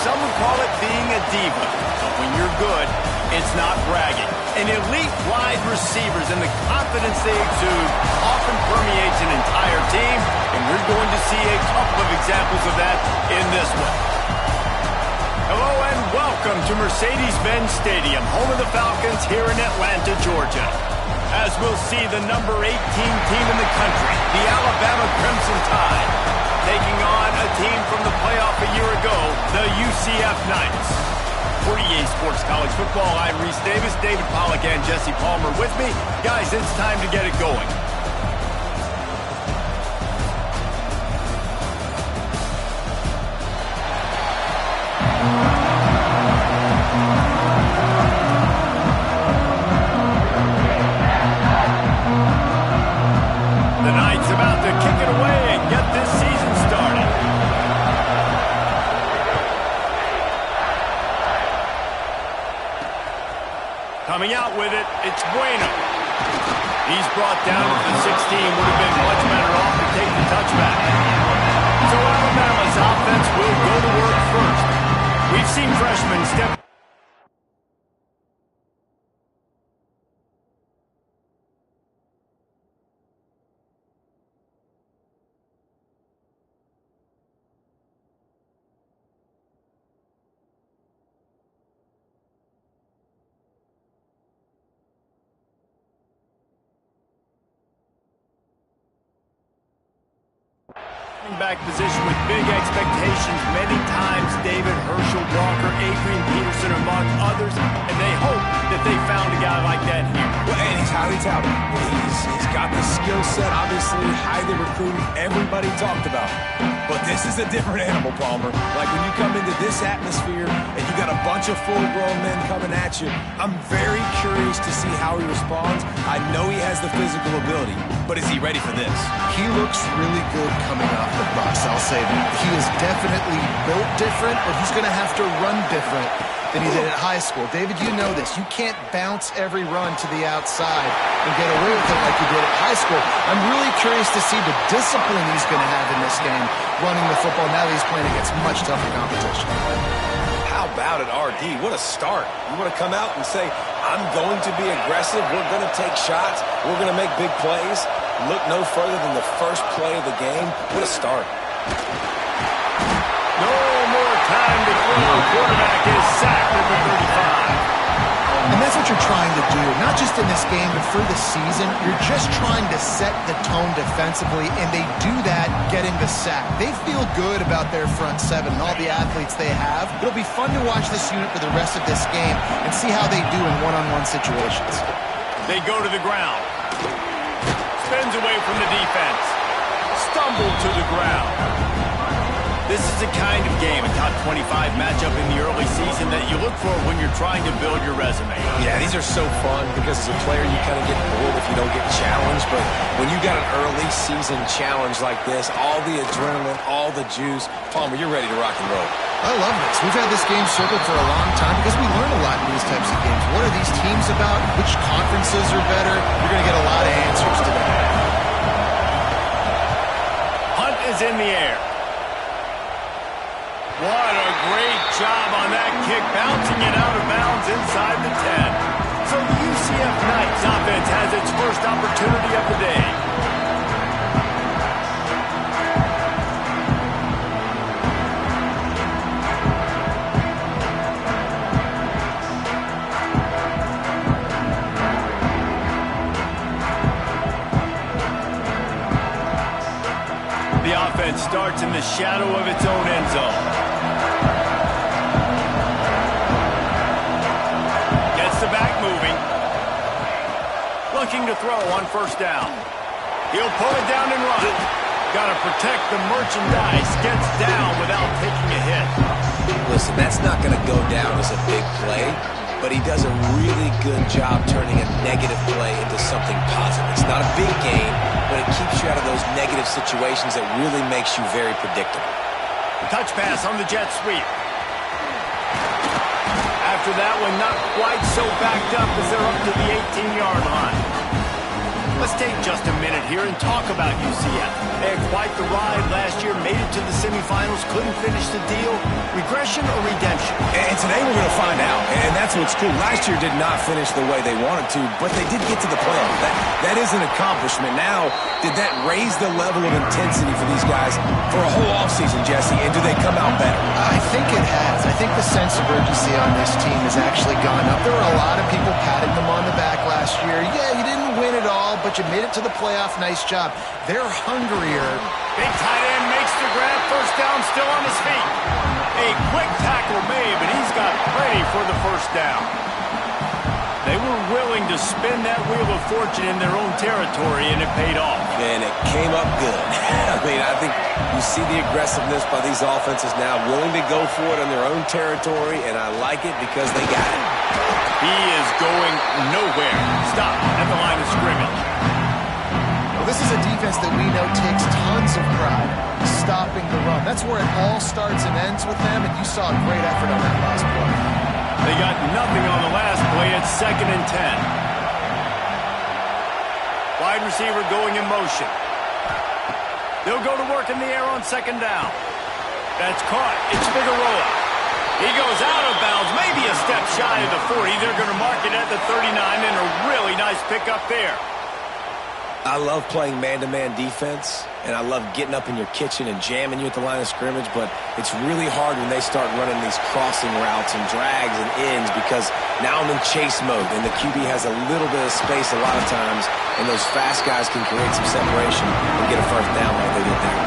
some would call it being a diva. But when you're good, it's not bragging. And elite wide receivers and the confidence they exude often permeates an entire team, and we're going to see a couple of examples of that in this one. Hello and welcome to Mercedes-Benz Stadium, home of the Falcons here in Atlanta, Georgia. As we'll see the number 18 team in the country, the Alabama Crimson Tide, taking on a team from the playoff a year ago, the UCF Knights. For EA Sports College Football, I'm Reese Davis, David Pollack, and Jesse Palmer with me. Guys, it's time to get it going. The Knights about to kick it away and get this season started. Coming out with it, it's Bueno. He's brought down to the 16. Would have been much better off to take the touchback. So Alabama's offense will go to work first. We've seen freshmen step. Back position with big expectations many times. David, Herschel, Walker, Adrian Peterson among others, and they hope that they found a guy like that here. Well, and he's highly touted. He's got the skill set, obviously highly recruited. Everybody talked about him. But this is a different animal, Palmer. Like when you come into this atmosphere and you got a bunch of full-grown men coming at you, I'm very curious to see how he responds. I know he has the physical ability, but is he ready for this? He looks really good coming off the bus, I'll say that. He is definitely built different, but he's going to have to run different than he did at high school. David, you know this. You can't bounce every run to the outside and get away with it like you did at high school. I'm really curious to see the discipline he's going to have in this game, running the football now that he's playing against much tougher competition. How about it, RD? What a start. You want to come out and say, I'm going to be aggressive, we're going to take shots, we're going to make big plays. Look no further than the first play of the game. What a start. No more time to throw. The quarterback is sacked at the 35. And that's what you're trying to do, not just in this game, but for the season. You're just trying to set the tone defensively, and they do that getting the sack. They feel good about their front seven and all the athletes they have. It'll be fun to watch this unit for the rest of this game and see how they do in one-on-one situations. They go to the ground. Spins away from the defense. Stumbled to the ground. This is the kind of game, a top 25 matchup in the early season that you look for when you're trying to build your resume. Yeah, these are so fun because as a player you kind of get bored if you don't get challenged, but when you got an early season challenge like this, all the adrenaline, all the juice, Palmer, you're ready to rock and roll. I love this. We've had this game circled for a long time because we learn a lot in these types of games. What are these teams about? Which conferences are better? You're going to get a lot of answers today. Hunt is in the air. What a great job on that kick, bouncing it out of bounds inside the 10. So the UCF Knights offense has its first opportunity of the day. The offense starts in the shadow of its own end zone. The back moving. Looking to throw on first down. He'll pull it down and run. Got to protect the merchandise. Gets down without taking a hit. Listen, that's not going to go down as a big play, but he does a really good job turning a negative play into something positive. It's not a big gain, but it keeps you out of those negative situations that really makes you very predictable. Touch pass on the jet sweep. After that one, not quite so backed up as they're up to the 18-yard line. Let's take just a minute here and talk about UCF. They had quite the ride last year, made it to the semifinals, couldn't finish the deal. Regression or redemption? And today we're going to find out, and that's what's cool. Last year did not finish the way they wanted to, but they did get to the playoff. That is an accomplishment. Now, did that raise the level of intensity for these guys for a whole offseason, Jesse, and do they come out better? I think it has. I think the sense of urgency on this team has actually gone up. There were a lot of people patting them on the back last year. Yeah, you didn't win it all, but you made it to the playoff. Nice job. They're hungrier. Big tight end makes the grab. First down, still on his feet. A quick tackle made, but he's got plenty for the first down. They were willing to spin that wheel of fortune in their own territory, and it paid off. And it came up good. I think you see the aggressiveness by these offenses now, willing to go for it on their own territory, and I like it because they got it. He is going nowhere. Stop at the line of scrimmage. Well, this is a defense that we know takes tons of pride stopping the run. That's where it all starts and ends with them, and you saw a great effort on that last play. They got nothing on the last play. It's 2nd and 10. Wide receiver going in motion. They'll go to work in the air on 2nd down. That's caught. It's Figueroa. He goes out of bounds, maybe a step shy of the 40. They're going to mark it at the 39, and a really nice pickup there. I love playing man-to-man defense, and I love getting up in your kitchen and jamming you at the line of scrimmage, but it's really hard when they start running these crossing routes and drags and ends because now I'm in chase mode, and the QB has a little bit of space a lot of times, and those fast guys can create some separation and get a first down like they did there.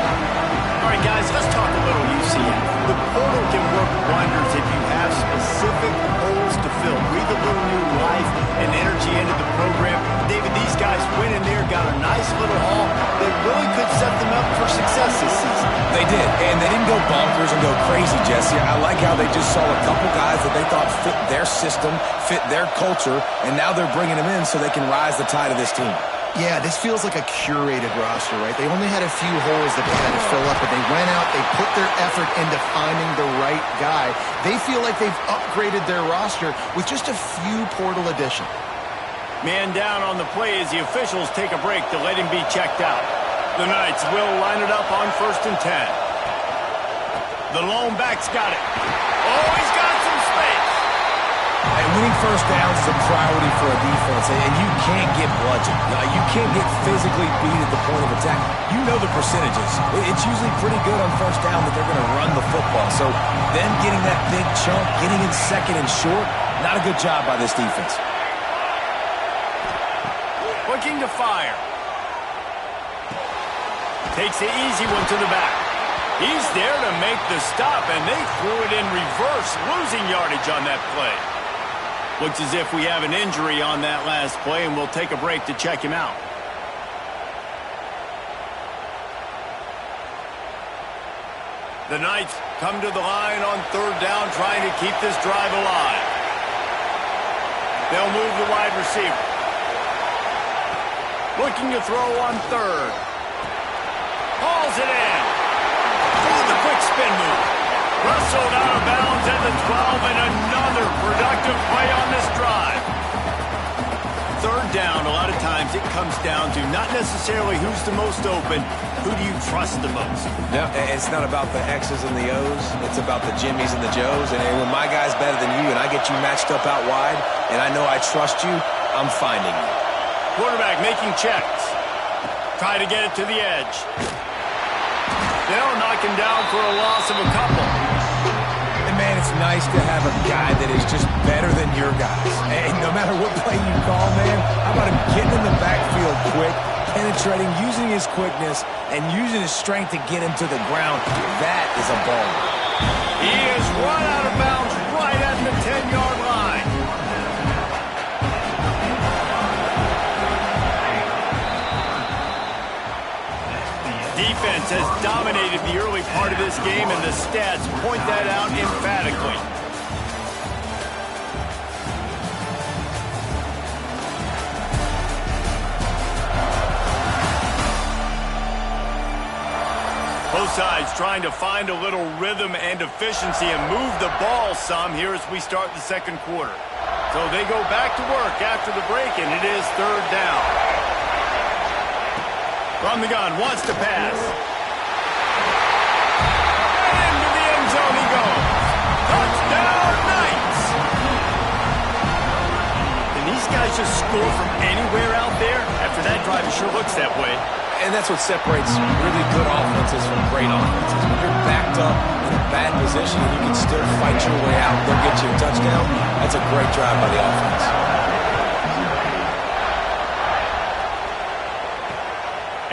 All right, guys, let's talk a little UCF. The portal can work wonders if you have specific holes to fill. Breathe a little new life and energy into the program. David, these guys went in there, got a nice little haul that really could set them up for success this season. They did, and they didn't go bonkers and go crazy, Jesse. I like how they just saw a couple guys that they thought fit their system, fit their culture, and now they're bringing them in so they can rise the tide of this team. Yeah, this feels like a curated roster, right? They only had a few holes that they had to fill up, but they went out, they put their effort into finding the right guy. They feel like they've upgraded their roster with just a few portal additions. Man down on the play as the officials take a break to let him be checked out. The Knights will line it up on 1st and 10. The lone back's got it. Oh, he's got some space. And winning first downs is a priority for a defense, and you can't get bludgeoned. You can't get physically beat at the point of attack. You know the percentages. It's usually pretty good on first down that they're going to run the football. So them getting that big chunk, getting in 2nd and short, not a good job by this defense. Looking to fire. Takes the easy one to the back. He's there to make the stop, and they threw it in reverse, losing yardage on that play. Looks as if we have an injury on that last play, and we'll take a break to check him out. The Knights come to the line on 3rd down, trying to keep this drive alive. They'll move the wide receiver. Looking to throw on 3rd. Hauls it in. Through the quick spin move. Wrestled out of bounds at the 12, and another productive play on this drive. 3rd down, a lot of times it comes down to not necessarily who's the most open, who do you trust the most? Yeah, it's not about the X's and the O's. It's about the Jimmies and the Joes. And when my guy's better than you and I get you matched up out wide and I know I trust you, I'm finding you. Quarterback making checks. Try to get it to the edge. They'll knock him down for a loss of a couple. And man, it's nice to have a guy that is just better than your guys. And no matter what play you call, man, how about him getting in the backfield quick, penetrating, using his quickness, and using his strength to get him to the ground. That is a ball. He is run out of bounds right at the 10-yard line. Defense has dominated the early part of this game, and the stats point that out emphatically. Both sides trying to find a little rhythm and efficiency and move the ball some here as we start the 2nd quarter. So they go back to work after the break, and it is 3rd down. From the gun, wants to pass. And into the end zone he goes. Touchdown, Knights! Can these guys just score from anywhere out there? After that drive, it sure looks that way. And that's what separates really good offenses from great offenses. When you're backed up in a bad position and you can still fight your way out and go get you a touchdown, that's a great drive by the offense.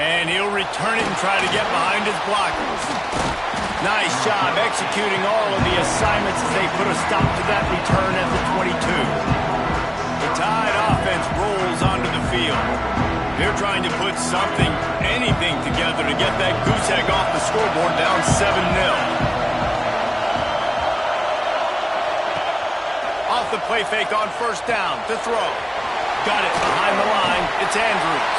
And he'll return it and try to get behind his blockers. Nice job executing all of the assignments as they put a stop to that return at the 22. The Tide offense rolls onto the field. They're trying to put something, anything together to get that goose egg off the scoreboard down 7-0. Off the play fake on first down to throw. Got it behind the line. It's Andrews.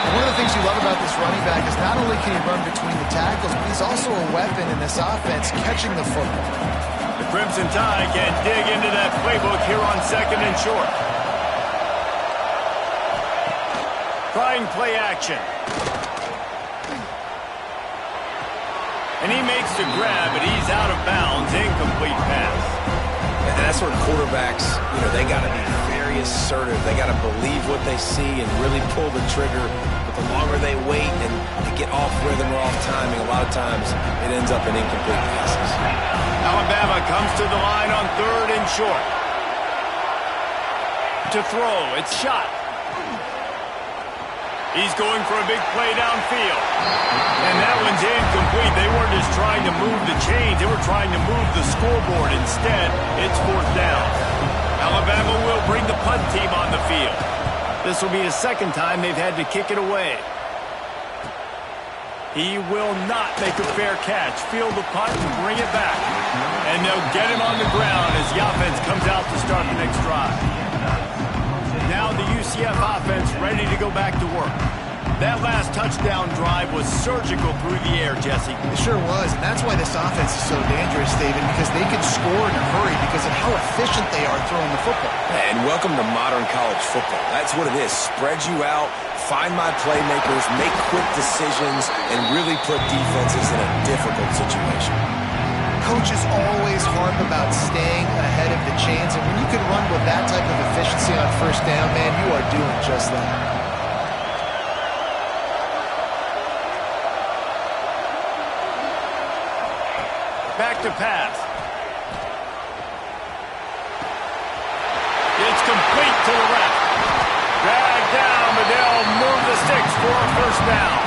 One of the things you love about this running back is not only can he run between the tackles, but he's also a weapon in this offense, catching the football. The Crimson Tide can dig into that playbook here on 2nd and short. Trying play action. And he makes the grab, but he's out of bounds. Incomplete pass. And that's where quarterbacks, they got to be very assertive. They got to believe what they see and really pull the trigger. But the longer they wait and they get off rhythm or off timing, a lot of times it ends up in incomplete passes. Alabama comes to the line on 3rd and short. To throw, it's shot. He's going for a big play downfield. And that one's incomplete. They weren't just trying to move the chains. They were trying to move the scoreboard. Instead, it's 4th down. Alabama will bring the punt team on the field. This will be the 2nd time they've had to kick it away. He will not make a fair catch. Field the punt and bring it back. And they'll get him on the ground as the offense comes out to start the next drive. Now the UCF offense ready to go back to work. That last touchdown drive was surgical through the air, Jesse. It sure was, and that's why this offense is so dangerous, David, because they can score in a hurry because of how efficient they are throwing the football. And welcome to modern college football. That's what it is. Spread you out, find my playmakers, make quick decisions, and really put defenses in a difficult situation. Coaches always harp about staying ahead of the chains, and when you can run with that type of efficiency on first down, man, you are doing just that. Back to pass. It's complete to the left. Dragged down, but they'll move the sticks for a first down.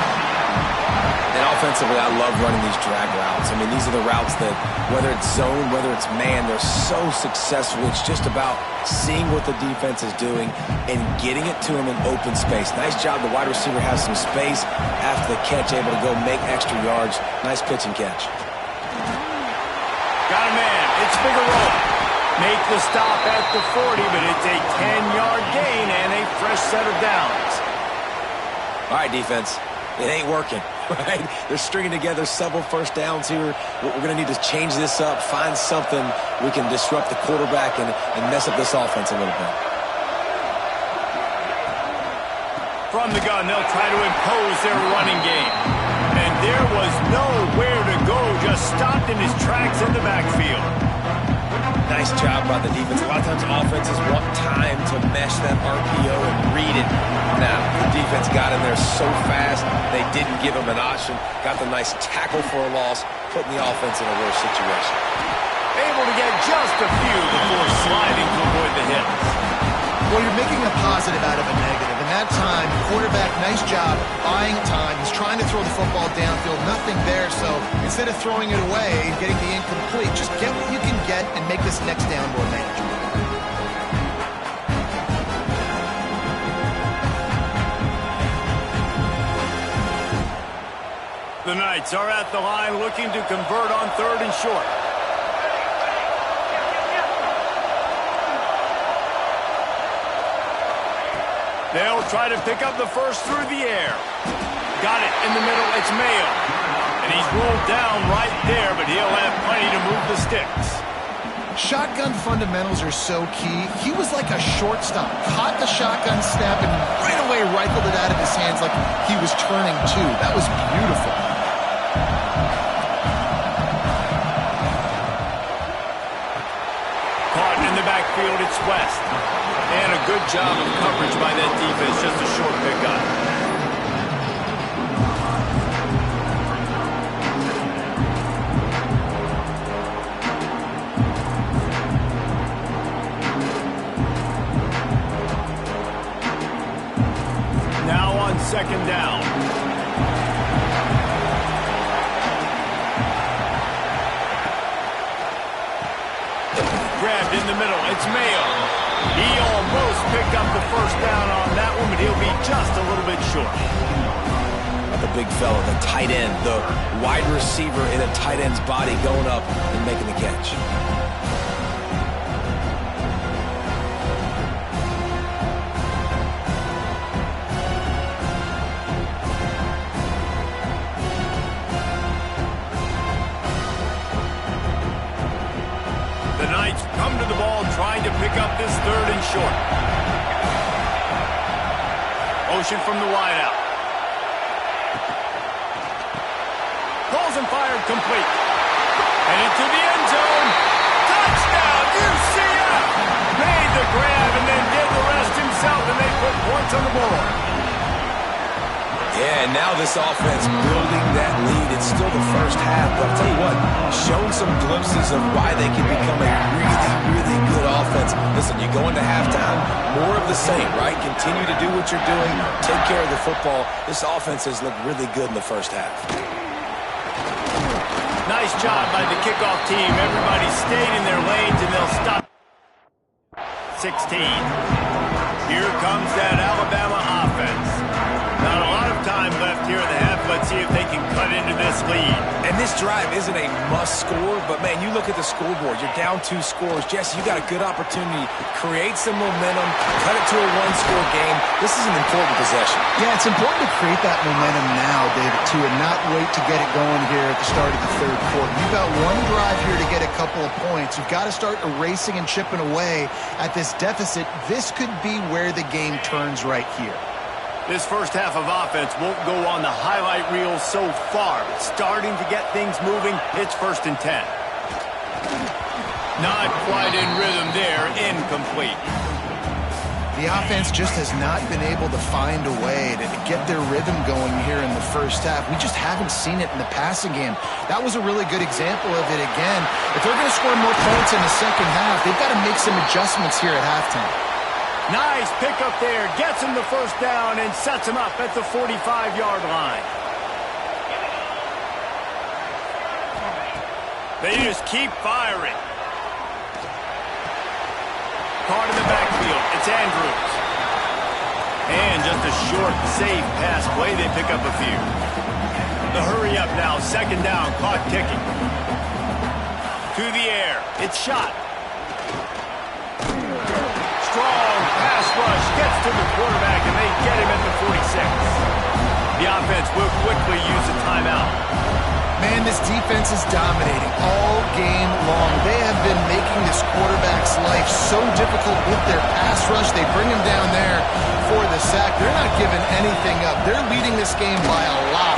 And offensively, I love running these drag routes. I mean, these are the routes that, whether it's zone, whether it's man, they're so successful. It's just about seeing what the defense is doing and getting it to them in open space. Nice job. The wide receiver has some space after the catch, able to go make extra yards. Nice pitch and catch. Got a man. It's Figueroa. Make the stop at the 40, but it's a 10-yard gain and a fresh set of downs. All right, defense. It ain't working, right? They're stringing together several first downs here. We're going to need to change this up, find something we can disrupt the quarterback and mess up this offense a little bit. From the gun, they'll try to impose their running game. And there was nowhere to go, just stopped in his tracks in the backfield. Nice job by the defense. A lot of times offenses want time to mesh that RPO and read it. Now, the defense got in there so fast, they didn't give him an option. Got the nice tackle for a loss, putting the offense in a worse situation. Able to get just a few before sliding to avoid the hits. Well, you're making a positive out of a negative. In that time, quarterback, nice job, buying time. He's trying to throw the football downfield, nothing there. So instead of throwing it away and getting the incomplete, just get what you can get and make this next down more manageable. The Knights are at the line looking to convert on 3rd and short. They'll try to pick up the first through the air. Got it in the middle. It's Mayo. And he's ruled down right there, but he'll have plenty to move the sticks. Shotgun fundamentals are so key. He was like a shortstop, caught the shotgun snap and right away rifled it out of his hands like he was turning two. That was beautiful. Caught in the backfield, it's West. And a good job of coverage by that defense, just a short pickup. Second down. Grabbed in the middle. It's Mayo. He almost picked up the first down on that one, but he'll be just a little bit short. The big fella, the tight end, the wide receiver in a tight end's body going up and making the catch. Come to the ball, trying to pick up this third and short. Motion from the wideout. Balls and fired complete. And into the end zone. Touchdown, UCF! Made the grab and then did the rest himself, and they put points on the board. Yeah, and now this offense building that lead. It's still the first half, but I'll tell you what, showing some glimpses of why they can become a really good offense. Listen, you go into halftime, more of the same, right? Continue to do what you're doing, take care of the football. This offense has looked really good in the first half. Nice job by the kickoff team. Everybody stayed in their lanes, and they'll stop. 16. Here comes that Alabama offense. Not a lot of time left here in the half. Let's see if they can cut into this lead. And this drive isn't a must score, but man, you look at the scoreboard, you're down 2 scores. Jesse, you got a good opportunity. Create some momentum, cut it to a 1-score game. This is an important possession. Yeah, it's important to create that momentum now, David, too, and not wait to get it going here at the start of the third quarter. You've got one drive here to get a couple of points. You've got to start erasing and chipping away at this deficit. This could be where the game turns right here. This first half of offense won't go on the highlight reel so far, but starting to get things moving. It's 1st and 10. Not quite in rhythm there. Incomplete. The offense just has not been able to find a way to get their rhythm going here in the first half. We just haven't seen it in the passing game. That was a really good example of it again. If they're going to score more points in the second half, they've got to make some adjustments here at halftime. Nice pickup there. Gets him the first down and sets him up at the 45-yard line. They just keep firing. Caught in the backfield. It's Andrews. And just a short, safe pass play. They pick up a few. The hurry up now. 2nd down. Clock ticking. To the air. It's shot. Strong pass rush. Gets to the quarterback, and they get him at the 46. The offense will quickly use a timeout. Man, this defense is dominating all game long. They have been making this quarterback's life so difficult with their pass rush. They bring him down there for the sack. They're not giving anything up. They're leading this game by a lot.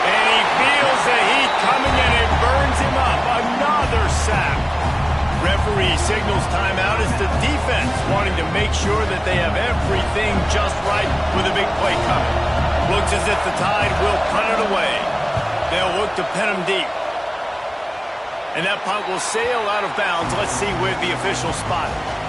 And he feels the heat coming, and it burns him up. Another sack. Referee signals timeout as the defense wanting to make sure that they have everything just right with a big play coming. Looks as if the Tide will punt it away. They'll look to pin him deep. And that punt will sail out of bounds. Let's see where the official spot it.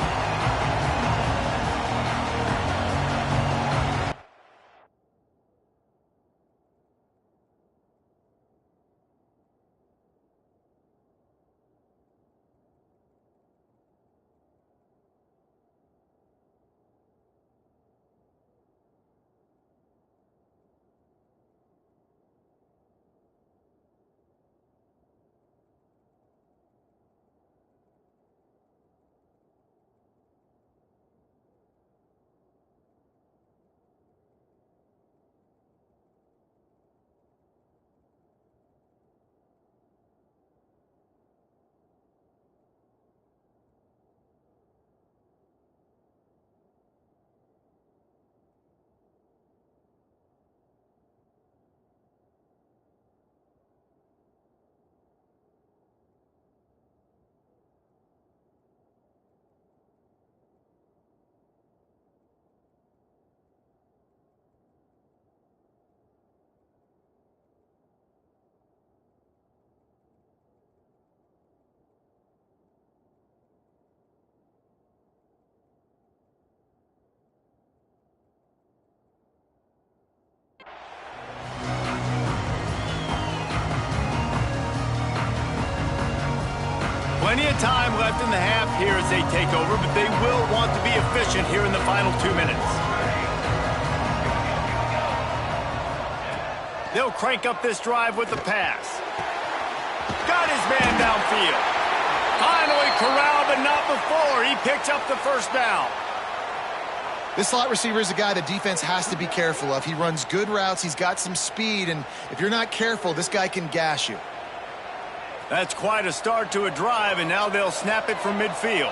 Plenty of time left in the half here as they take over, but they will want to be efficient here in the final 2 minutes. They'll crank up this drive with the pass. Got his man downfield. Finally corralled, but not before. He picks up the first down. This slot receiver is a guy the defense has to be careful of. He runs good routes. He's got some speed, and if you're not careful, this guy can gash you. That's quite a start to a drive, and now they'll snap it from midfield.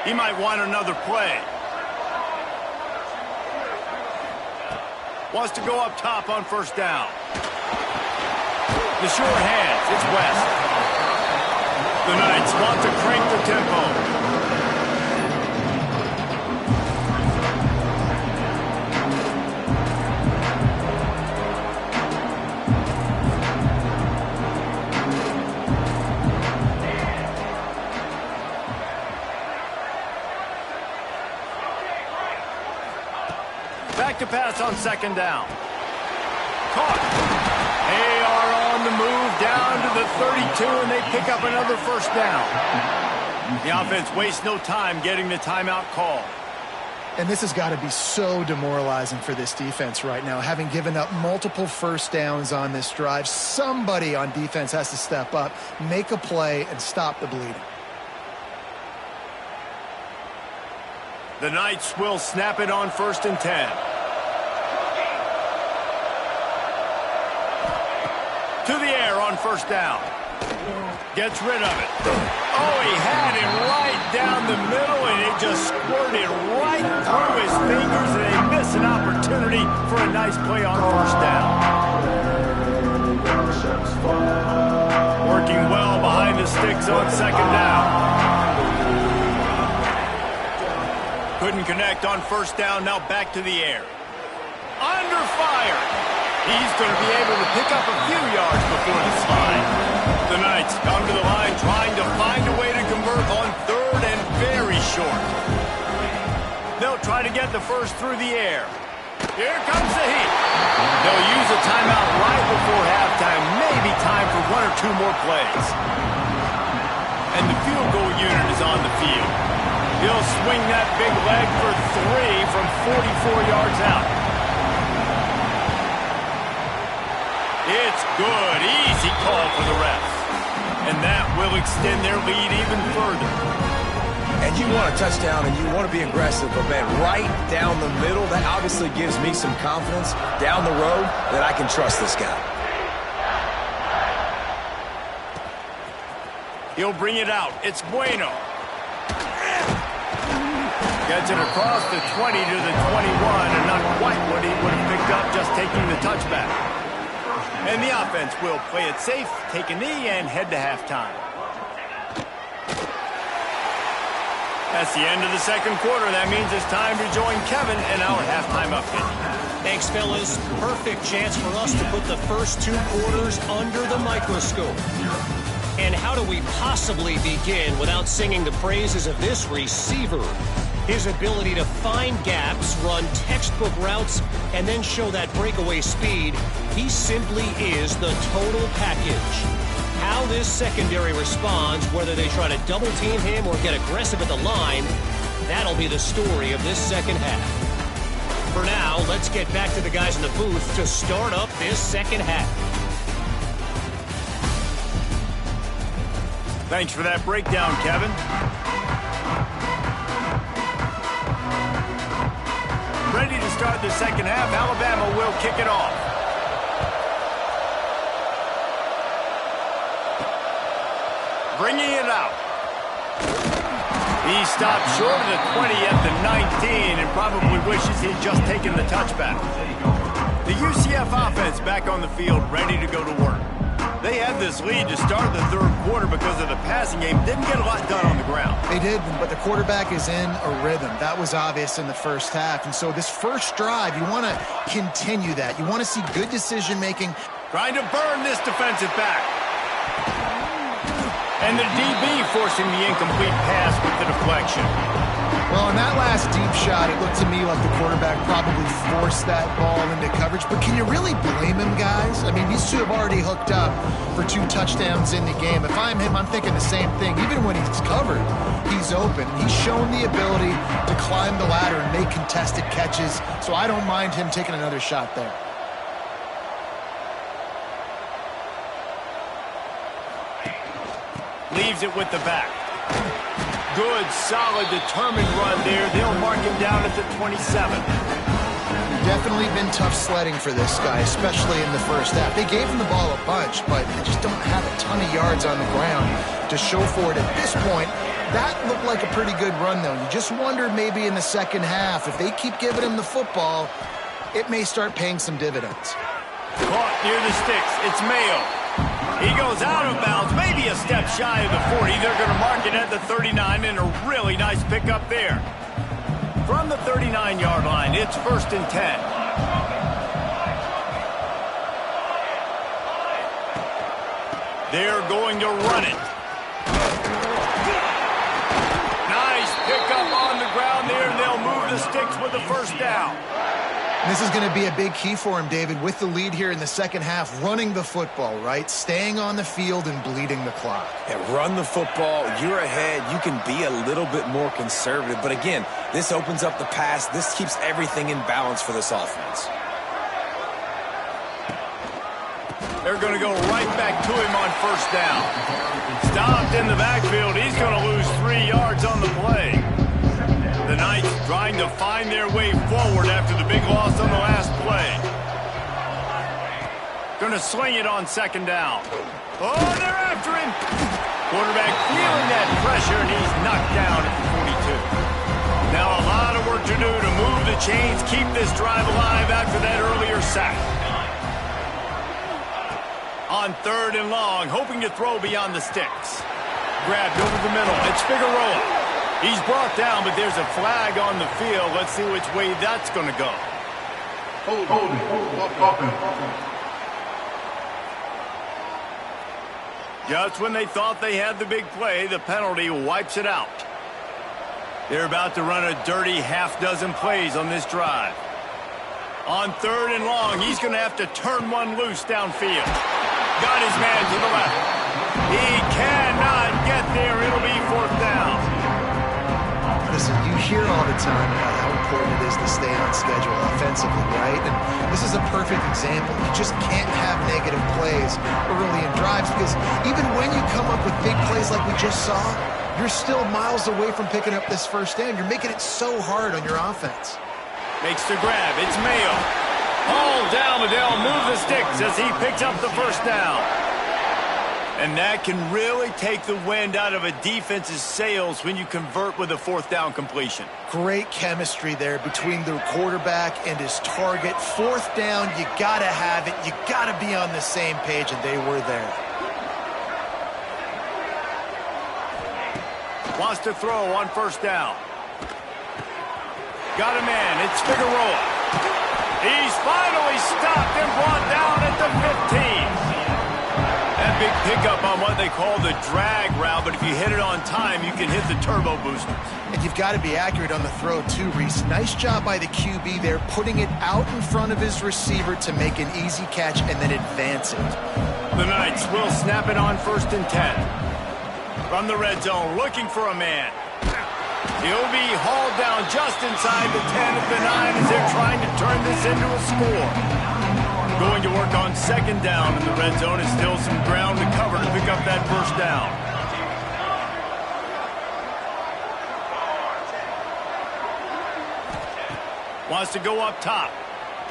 He might want another play. Wants to go up top on first down. The sure hands, it's West. The Knights want to crank the tempo. Back to pass on second down. Caught. They are on the move down to the 32, and they pick up another first down. The offense wastes no time getting the timeout call. And this has got to be so demoralizing for this defense right now. Having given up multiple first downs on this drive, somebody on defense has to step up, make a play, and stop the bleeding. The Knights will snap it on first and 10. To the air on first down. Gets rid of it. Oh, he had it right down the middle, and it just squirted right through his fingers, and they miss an opportunity for a nice play on first down. Working well behind the sticks on second down. Couldn't connect on first down, now back to the air. Under fire. He's going to be able to pick up a few yards before the slide. The Knights come to the line trying to find a way to convert on third and very short. They'll try to get the first through the air. Here comes the heat. They'll use a timeout right before halftime. Maybe time for one or two more plays. And the field goal unit is on the field. He'll swing that big leg for 3 from 44 yards out. It's good. Easy call for the refs. And that will extend their lead even further. And you want a touchdown and you want to be aggressive, but man, right down the middle, that obviously gives me some confidence down the road that I can trust this guy. He'll bring it out. It's Bueno. Gets it across the 20 to the 21, and not quite what he would have picked up just taking the touchback. And the offense will play it safe, take a knee, and head to halftime. That's the end of the second quarter. That means it's time to join Kevin in our halftime update. Thanks, fellas. Perfect chance for us to put the first 2 quarters under the microscope. And how do we possibly begin without singing the praises of this receiver? His ability to find gaps, run textbook routes, and then show that breakaway speed. He simply is the total package. How this secondary responds, whether they try to double team him or get aggressive at the line, that'll be the story of this second half. For now, let's get back to the guys in the booth to start up this second half. Thanks for that breakdown, Kevin. Ready to start the second half. Alabama will kick it off. Bringing it out. He stopped short of the 20 at the 19 and probably wishes he'd just taken the touchback. The UCF offense back on the field, ready to go to work. They had this lead to start the third quarter because of the passing game. Didn't get a lot done on the ground. They did, but the quarterback is in a rhythm. That was obvious in the first half. And so this first drive, you want to continue that. You want to see good decision-making. Trying to burn this defensive back. And the DB forcing the incomplete pass with the deflection. Well, on that last deep shot, it looked to me like the quarterback probably forced that ball into coverage. But can you really blame him, guys? I mean, these two have already hooked up for 2 touchdowns in the game. If I'm him, I'm thinking the same thing. Even when he's covered, he's open. He's shown the ability to climb the ladder and make contested catches. So I don't mind him taking another shot there. Leaves it with the back. Good, solid, determined run there. They'll mark him down at the 27. Definitely been tough sledding for this guy, especially in the first half. They gave him the ball a bunch, but they just don't have a ton of yards on the ground to show for it at this point. That looked like a pretty good run, though. You just wonder maybe in the second half, if they keep giving him the football, it may start paying some dividends. Caught near the sticks. It's Mayo. He goes out of bounds, maybe a step shy of the 40. They're going to mark it at the 39, and a really nice pickup there. From the 39-yard line, it's 1st and 10. They're going to run it. Nice pickup on the ground there, and they'll move the sticks with the 1st down. This is going to be a big key for him, David, with the lead here in the second half, running the football, right? Staying on the field and bleeding the clock. Yeah, run the football. You're ahead. You can be a little bit more conservative. But again, this opens up the pass. This keeps everything in balance for this offense. They're going to go right back to him on 1st down. Stopped in the backfield. He's going to lose 3 yards on the play. The Knights trying to find their way forward after the big loss on the last play. Going to sling it on 2nd down. Oh, they're after him. Quarterback feeling that pressure, and he's knocked down at the 42. Now a lot of work to do to move the chains, keep this drive alive after that earlier sack. On 3rd and long, hoping to throw beyond the sticks. Grabbed over the middle. It's Figueroa. He's brought down, but there's a flag on the field. Let's see which way that's going to go. Just when they thought they had the big play, the penalty wipes it out. They're about to run a dirty half-dozen plays on this drive. On 3rd and long, he's going to have to turn one loose downfield. Got his man to the left. He cannot get there. It'll be 4th down. Listen, you hear all the time about how important it is to stay on schedule offensively, right? And this is a perfect example. You just can't have negative plays early in drives because even when you come up with big plays like we just saw, you're still miles away from picking up this 1st down. You're making it so hard on your offense. Makes the grab. It's Mayo. All down, but they'll move the sticks as he picks up the 1st down. And that can really take the wind out of a defense's sails when you convert with a 4th down completion. Great chemistry there between the quarterback and his target. 4th down, you got to have it. You got to be on the same page, and they were there. Wants to throw on 1st down. Got a man. It's Figueroa. He's finally stopped and brought down at the 15. That big pickup on what they call the drag route, but if you hit it on time, you can hit the turbo booster. And you've got to be accurate on the throw too, Reese. Nice job by the QB there, putting it out in front of his receiver to make an easy catch and then advance it. The Knights will snap it on 1st and 10. From the red zone, looking for a man. He'll be hauled down just inside the 10 at the 9 as they're trying to turn this into a score. Going to work on 2nd down in the red zone. Is still some ground to cover to pick up that 1st down. Wants to go up top.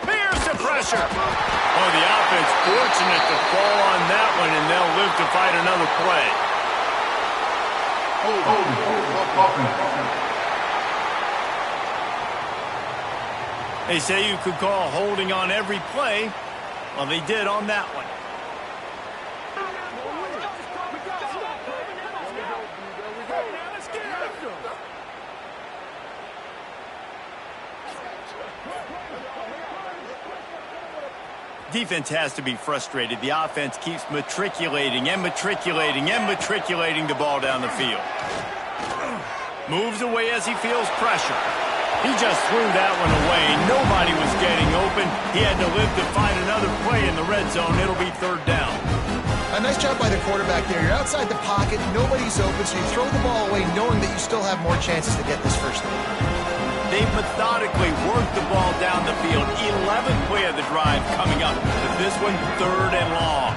Here's the pressure. Oh, the offense fortunate to fall on that one, and they'll live to fight another play. They say you could call holding on every play. Well, they did on that one. Defense has to be frustrated. The offense keeps matriculating and matriculating and matriculating the ball down the field. Moves away as he feels pressure. He just threw that one away. Nobody was getting open. He had to live to find another play in the red zone. It'll be third down. A nice job by the quarterback there. You're outside the pocket. Nobody's open, so you throw the ball away knowing that you still have more chances to get this first down. They methodically worked the ball down the field. 11th play of the drive coming up. But this one, third and long.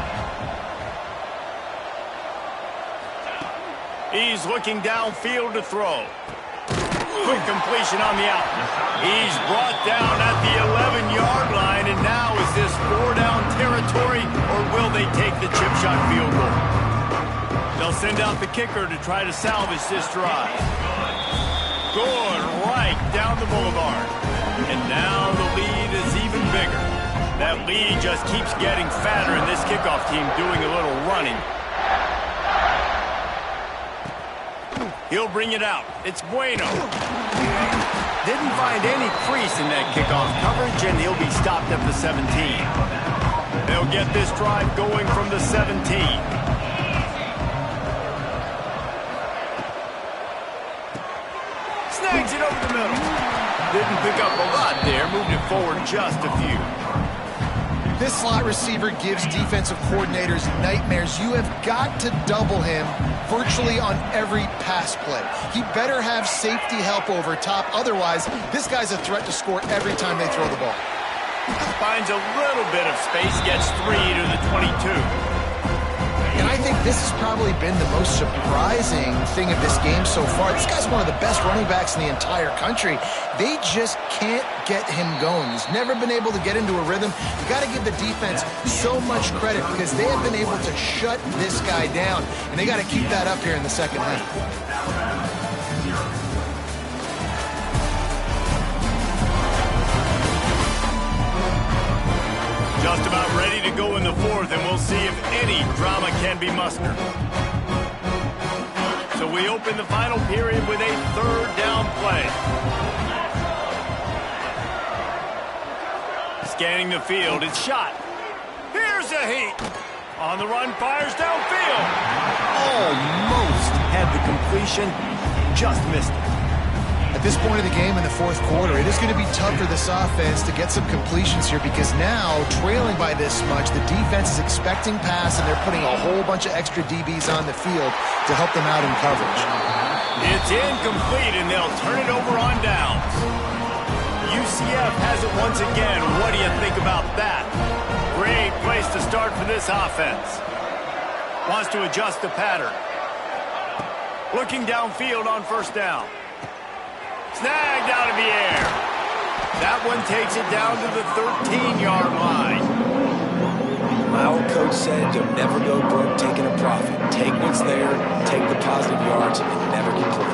He's looking downfield to throw. Quick completion on the out. He's brought down at the 11-yard line, and now is this 4-down territory, or will they take the chip shot field goal? They'll send out the kicker to try to salvage this drive. Good right down the boulevard. And now the lead is even bigger. That lead just keeps getting fatter, and this kickoff team doing a little running. He'll bring it out. It's Bueno. Didn't find any crease in that kickoff coverage, and he'll be stopped at the 17. They'll get this drive going from the 17. Snags it over the middle. Didn't pick up a lot there. Moved it forward just a few. This slot receiver gives defensive coordinators nightmares. You have got to double him virtually on every pass play. He better have safety help over top. Otherwise, this guy's a threat to score every time they throw the ball. Finds a little bit of space, gets 3 to the 22. And I think this has probably been the most surprising thing of this game so far. This guy's one of the best running backs in the entire country. They just can't get him going. He's never been able to get into a rhythm. You got to give the defense so much credit because they have been able to shut this guy down, and they got to keep that up here in the second half. Just about ready to go in the fourth, and we'll see if any drama can be mustered. So we open the final period with a third down play. Scanning the field, it's shot. Here's a heat. On the run, fires downfield. Almost had the completion, just missed it. At this point of the game in the fourth quarter, it is going to be tough for this offense to get some completions here because now, trailing by this much, the defense is expecting pass and they're putting a whole bunch of extra DBs on the field to help them out in coverage. It's incomplete, and they'll turn it over on downs. UCF has it once again. What do you think about that? Great place to start for this offense. Wants to adjust the pattern. Looking downfield on first down. Snagged out of the air. That one takes it down to the 13-yard line. My old coach said you'll never go broke taking a profit. Take what's there, take the positive yards, and never complain.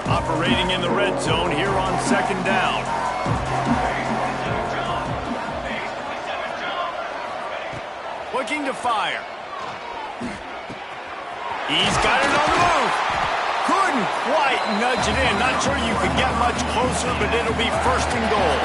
Operating in the red zone here on second down. Looking to fire. He's got it on the move. Couldn't quite nudge it in. Not sure you could get much closer, but it'll be first and goal.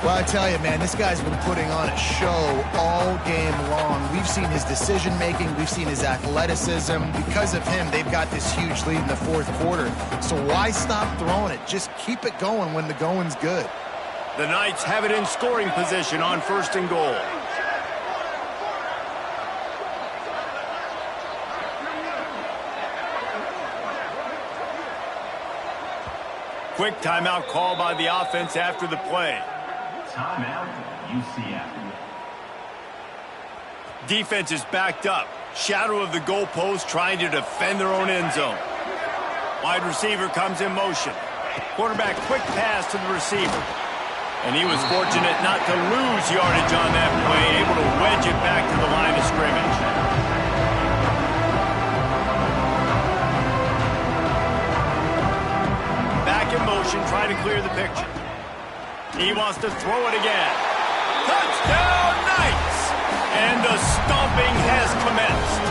Well, I tell you, man, this guy's been putting on a show all game long. We've seen his decision-making. We've seen his athleticism. Because of him, they've got this huge lead in the fourth quarter. So why stop throwing it? Just keep it going when the going's good. The Knights have it in scoring position on first and goal. Quick timeout call by the offense after the play. Timeout, UCF. Defense is backed up. Shadow of the goalpost trying to defend their own end zone. Wide receiver comes in motion. Quarterback quick pass to the receiver. And he was fortunate not to lose yardage on that play, able to wedge it back to the line of scrimmage. Back in motion, trying to clear the picture. He wants to throw it again. Touchdown, Knights! And the stomping has commenced.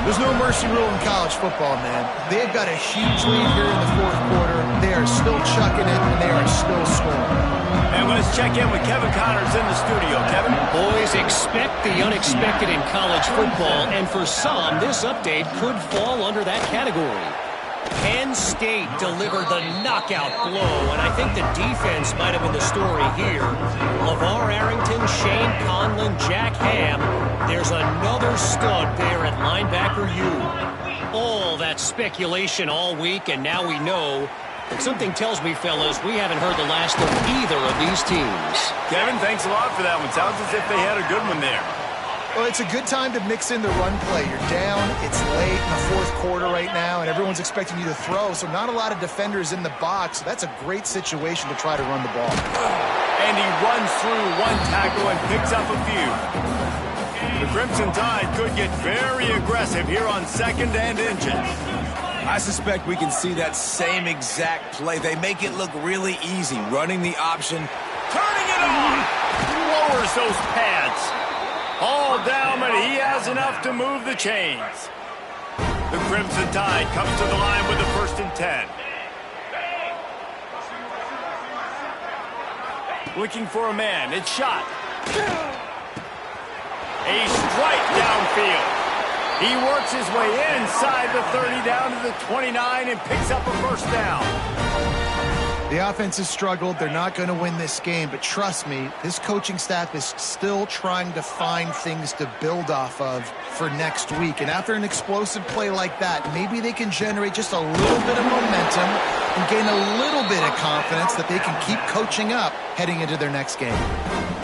There's no mercy rule in college football, man. They've got a huge lead here in the fourth quarter. They are are still chucking it, and they are still scoring. And let's check in with Kevin Connors in the studio. Kevin? Boys, expect the unexpected in college football, and for some, this update could fall under that category. Penn State delivered the knockout blow, and I think the defense might have been the story here. LeVar Arrington, Shane Conlon, Jack Ham. There's another stud there at linebacker U. All that speculation all week, and now we know. But something tells me, fellas, we haven't heard the last of either of these teams. Kevin, thanks a lot for that one. Sounds as if they had a good one there. Well, it's a good time to mix in the run play. You're down, it's late in the fourth quarter right now, and everyone's expecting you to throw, so not a lot of defenders in the box. So that's a great situation to try to run the ball. And he runs through one tackle and picks up a few. The Crimson Tide could get very aggressive here on 2nd and inches. I suspect we can see that same exact play. They make it look really easy, running the option. Turning it on! Lowers those pads. All down, but he has enough to move the chains. The Crimson Tide comes to the line with the 1st and 10. Looking for a man. It's shot. A strike downfield. He works his way inside the 30 down to the 29 and picks up a 1st down. The offense has struggled. They're not going to win this game, but trust me, this coaching staff is still trying to find things to build off of for next week. And after an explosive play like that, maybe they can generate just a little bit of momentum and gain a little bit of confidence that they can keep coaching up heading into their next game.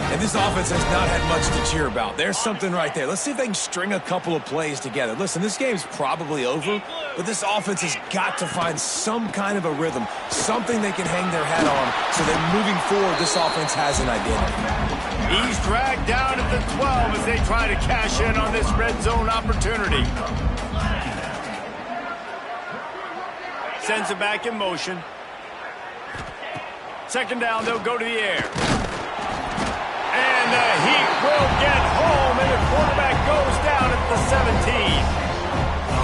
And this offense has not had much to cheer about. There's something right there. Let's see if they can string a couple of plays together. Listen, this game's probably over, but this offense has got to find some kind of a rhythm, something they can hang their hat on, so that moving forward, this offense has an identity. He's dragged down at the 12 as they try to cash in on this red zone opportunity. Sends it back in motion. 2nd down, they'll go to the air. And the Heat will get home, and the quarterback goes down at the 17.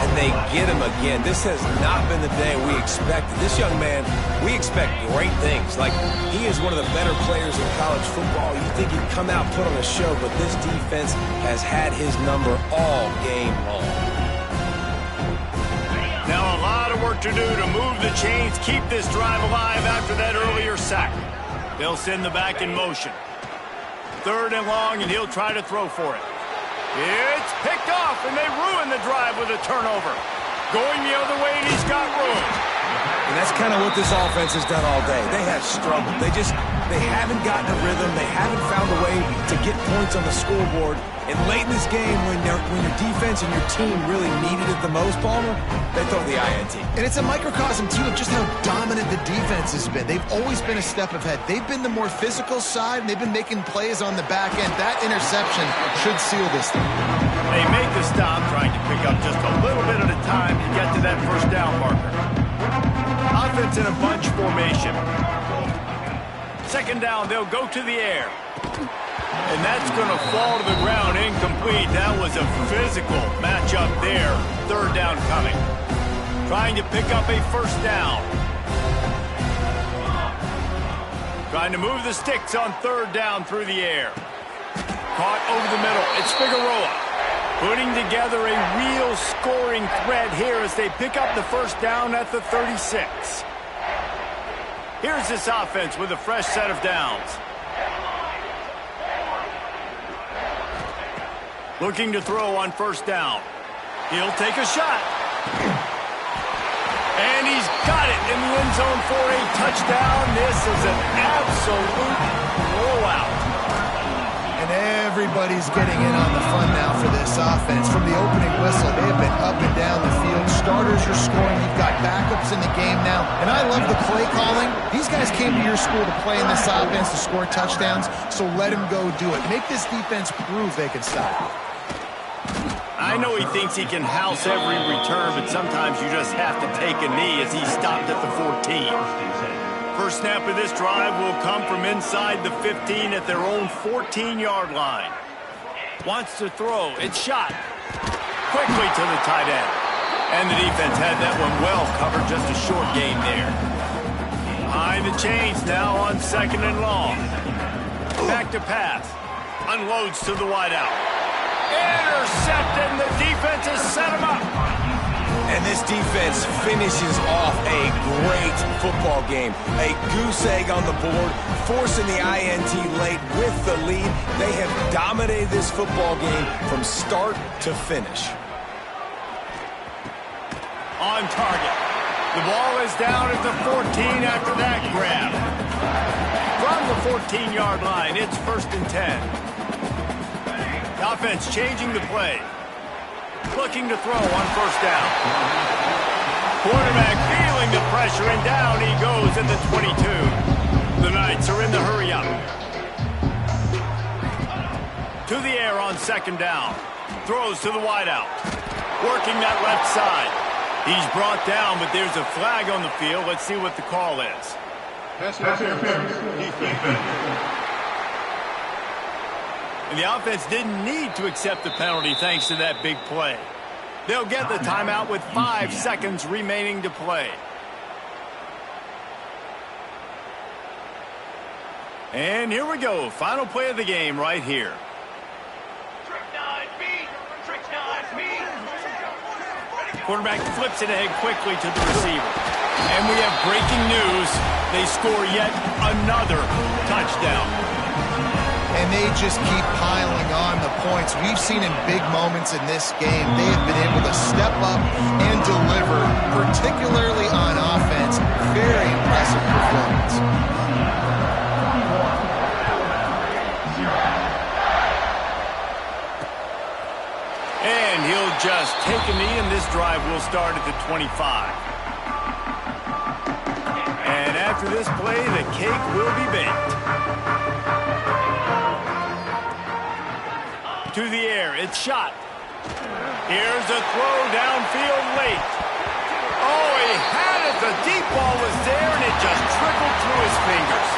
And they get him again. This has not been the day we expected. This young man, we expect great things. Like, he is one of the better players in college football. You think he'd come out, put on a show, but this defense has had his number all game long. Now a lot of work to do to move the chains, keep this drive alive after that earlier sack. They'll send the back in motion. 3rd and long, and he'll try to throw for it. It's picked off, and they ruin the drive with a turnover. Going the other way, and he's got room. And that's kind of what this offense has done all day. They have struggled. They haven't gotten a rhythm. They haven't found a way to get points on the scoreboard. And late in this game, when your defense and your team really needed it the most, Palmer, they throw the INT. And it's a microcosm, too, of just how dominant the defense has been. They've always been a step ahead. They've been the more physical side, and they've been making plays on the back end. That interception should seal this thing. They make the stop, trying to pick up just a little bit at a time to get to that 1st down marker. Offense in a bunch formation. 2nd down, they'll go to the air. And that's going to fall to the ground incomplete. That was a physical matchup there. 3rd down coming. Trying to pick up a 1st down. Trying to move the sticks on 3rd down through the air. Caught over the middle. It's Figueroa. Putting together a real scoring thread here as they pick up the 1st down at the 36. Here's this offense with a fresh set of downs. Looking to throw on 1st down. He'll take a shot. And he's got it in the end zone for a touchdown. This is an absolute blowout. And everybody's getting in on the fun now for this offense. From the opening whistle, they have been up and down the field. Starters are scoring. You've got backups in the game now. And I love the play calling. These guys came to your school to play in this offense to score touchdowns, so let them go do it. Make this defense prove they can stop. I know he thinks he can house every return, but sometimes you just have to take a knee as he stopped at the 14. First snap of this drive will come from inside the 15 at their own 14-yard line. Wants to throw. It's shot. Quickly to the tight end. And the defense had that one well covered. Just a short gain there. Making the change now on 2nd and long. Back to pass. Unloads to the wideout. Intercepted, and the defense has set him up. And this defense finishes off a great football game. A goose egg on the board, forcing the INT late with the lead. They have dominated this football game from start to finish. On target. The ball is down at the 14 after that grab. From the 14-yard line, it's 1st and 10. The offense changing the play. Looking to throw on 1st down. Quarterback feeling the pressure, and down he goes at the 22. The Knights are in the hurry-up. To the air on 2nd down. Throws to the wideout. Working that left side. He's brought down, but there's a flag on the field. Let's see what the call is. Pass interference. Defense. And the offense didn't need to accept the penalty thanks to that big play. They'll get the timeout with 5 seconds remaining to play. And here we go. Final play of the game right here. Quarterback flips it ahead quickly to the receiver. And we have breaking news. They score yet another touchdown. And they just keep piling on the points. We've seen in big moments in this game, they have been able to step up and deliver, particularly on offense. Very impressive performance. And he'll just take a knee, and this drive will start at the 25. And after this play, the cake will be baked. To the air, it's shot. Here's a throw downfield late. Oh, he had it. The deep ball was there, and it just trickled through his fingers.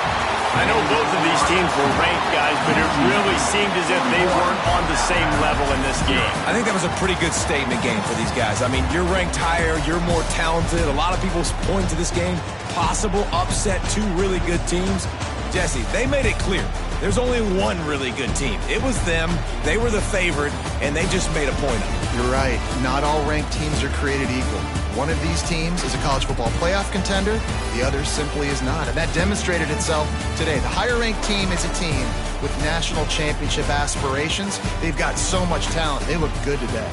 I know both of these teams were ranked, guys, but it really seemed as if they weren't on the same level in this game. I think that was a pretty good statement game for these guys. I mean, you're ranked higher, you're more talented. A lot of people point to this game, possible upset, 2 really good teams. Jesse, they made it clear. There's only one really good team. It was them. They were the favorite, and they just made a point of it. You're right. Not all ranked teams are created equal. One of these teams is a college football playoff contender. The other simply is not. And that demonstrated itself today. The higher-ranked team is a team with national championship aspirations. They've got so much talent. They look good today.